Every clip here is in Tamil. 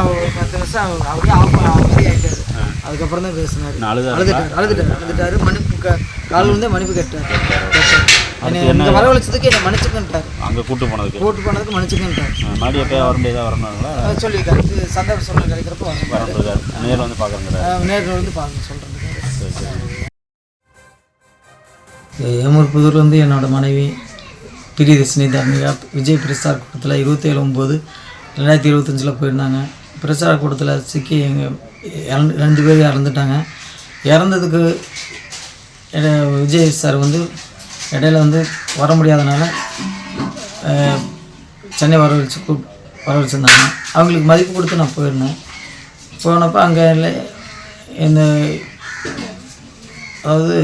ஒரு 10 நிமிஷம் அப்படியே அமைதியாகிட்டார். அதுக்கப்புறம் தான் பேசினார். அழுதுட்டாரு. மன்னிப்பு காலில் இருந்தே மன்னிப்பு கேட்டார். என்னை வரவழைச்சதுக்கு என்னை மன்னிச்சுக்கிட்டார். அங்கே கூட்டு போனதுக்கு மன்னிச்சுக்கிட்டார். மறுபடியும் எப்போ வரணுங்களா சொல்லியிருக்காரு. சந்தர்ப்ப சூழ்நிலை கிடைக்கிறப்போ வரணுங்கிறாரு. நேரில் வந்து பார்க்குறேங்கிறாரு. நேரில் வந்து பார்க்க சொல்கிறேன். ஏமூர்புதூர் வந்து என்னோடய மனைவி பிரியதர்ஷினி தர்மிகா விஜய் பிரசார கூட்டத்தில் 27/9/2025 போயிருந்தாங்க. பிரச்சார கூட்டத்தில் சிக்கி எங்கள் 2 பேர் இறந்துட்டாங்க. இறந்ததுக்கு விஜய் சார் வந்து இடையில வந்து வர முடியாதனால சென்னை வர வச்சிருந்தாங்க. அவங்களுக்கு மதிப்பு கொடுத்து நான் போயிருந்தேன். போனப்போ அங்கே இந்த அதாவது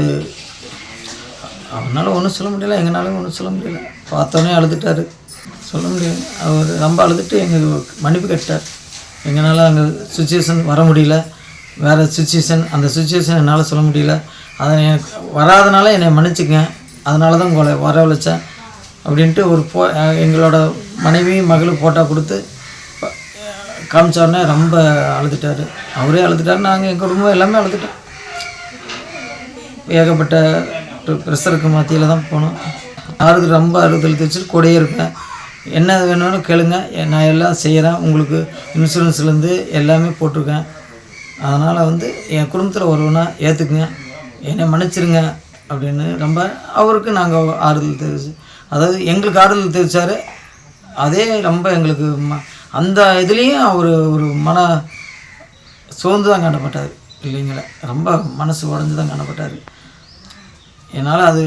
அவனால் ஒன்றும் சொல்ல முடியல, எங்களாலும் ஒன்றும் சொல்ல முடியல. பார்த்தோன்னே அழுதுட்டார். சொல்ல முடியாது. அவர் ரொம்ப அழுதுட்டு எங்கள் மன்னிப்பு கேட்டார். எங்களால் அங்கே சுச்சுவேஷன் வர முடியல, வேறு சுச்சுவேஷன், அந்த சுச்சுவேஷன் என்னால் சொல்ல முடியல. அதை எனக்கு வராதனால என்னை மன்னிச்சுக்கங்க, அதனால தான் உங்களை வரவழைச்சேன் அப்படின்ட்டு ஒரு எங்களோட மனைவி மகளும் ஃபோட்டோ கொடுத்து காமிச்சோடனே ரொம்ப அழுதுட்டார். அவரே அழுதுட்டார். நாங்கள் எங்கள் குடும்பம் எல்லாமே அழுதுட்டோம். ஏகப்பட்ட ப்ரெஷருக்கு மத்தியில் தான் போனோம். ரொம்ப ஆறுதல் தெரிச்சுட்டு கூடயே இருப்பேன். என்ன வேணும்னு கேளுங்க, நான் எல்லாம் செய்கிறேன். உங்களுக்கு இன்சூரன்ஸ்லேருந்து எல்லாமே போட்டிருக்கேன். அதனால் வந்து என் குடும்பத்தில் ஒருவனா ஏற்றுக்குங்க, என்னை மன்னிச்சிருங்க அப்படின்னு ரொம்ப அவருக்கு நாங்கள் ஆறுதல் தெரிவிச்சு, அதாவது எங்களுக்கு ஆறுதல் தெரிவித்தார். அதே ரொம்ப எங்களுக்கு அந்த இதுலேயும் அவர் ஒரு மன சோர்ந்து தான் காணப்பட்டார். இல்லைங்களா, ரொம்ப மனசு உடஞ்சி தான் காணப்பட்டார். என்னால் அது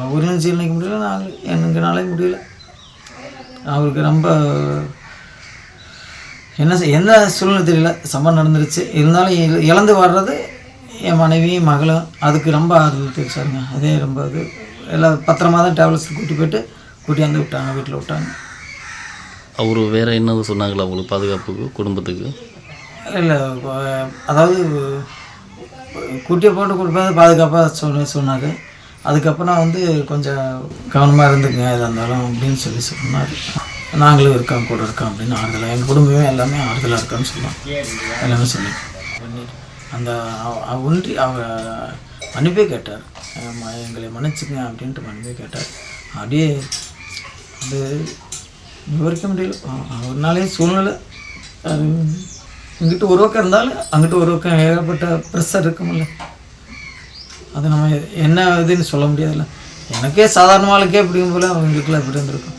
அவர்களும் ஜீரணிக்க முடியல, எங்களாலே முடியல. அவருக்கு ரொம்ப என்ன சூழ்நிலை தெரியல, சம்பவம் நடந்துருச்சு. இருந்தாலும் இழந்து வர்றது என் மனைவியும் மகளும், அதுக்கு ரொம்ப ஆறுதல் தெரிவிச்சாருங்க. அதே ரொம்ப இது எல்லாம் பத்திரமா தான் டேப்லெட்ஸ் கூட்டியாந்து விட்டாங்க, வீட்டில் விட்டாங்க. அவர் வேறு என்னது சொன்னாங்களா அவங்களுக்கு பாதுகாப்புக்கு, குடும்பத்துக்கு? இல்லை, அதாவது குட்டியை போட்டு கொடுப்பது பாதுகாப்பாக சொன்னார். அதுக்கப்புறம் வந்து கொஞ்சம் கவனமாக இருந்துங்க எதாக இருந்தாலும் அப்படின்னு சொன்னார். நாங்களும் இருக்கோம், கூட இருக்கோம் அப்படின்னு ஆறுதலாக, எங்கள் குடும்பமே எல்லாமே ஆறுதலாக இருக்கான்னு சொல்லலாம். எல்லாமே சொல்லி அந்த ஒன்றி அவர் மன்னிப்பே கேட்டார். எங்களை மன்னிச்சுங்க அப்படின்ட்டு மன்னிப்பே கேட்டார். அப்படியே அது விவரிக்க முடியல. அவர்னாலே சூழ்நிலை அது இங்கிட்டு ஒரு பக்கம் இருந்தாலும் அங்கிட்டு ஒரு பக்கம் ஏகப்பட்ட ப்ரெஷர் இருக்குமில்ல, அது நம்ம என்ன இதுன்னு சொல்ல முடியாதுல்ல. எனக்கே சாதாரண வாழ்க்கையே பிடிக்கும் போல் அவங்களுக்குலாம் எப்படி இருந்திருக்கும்.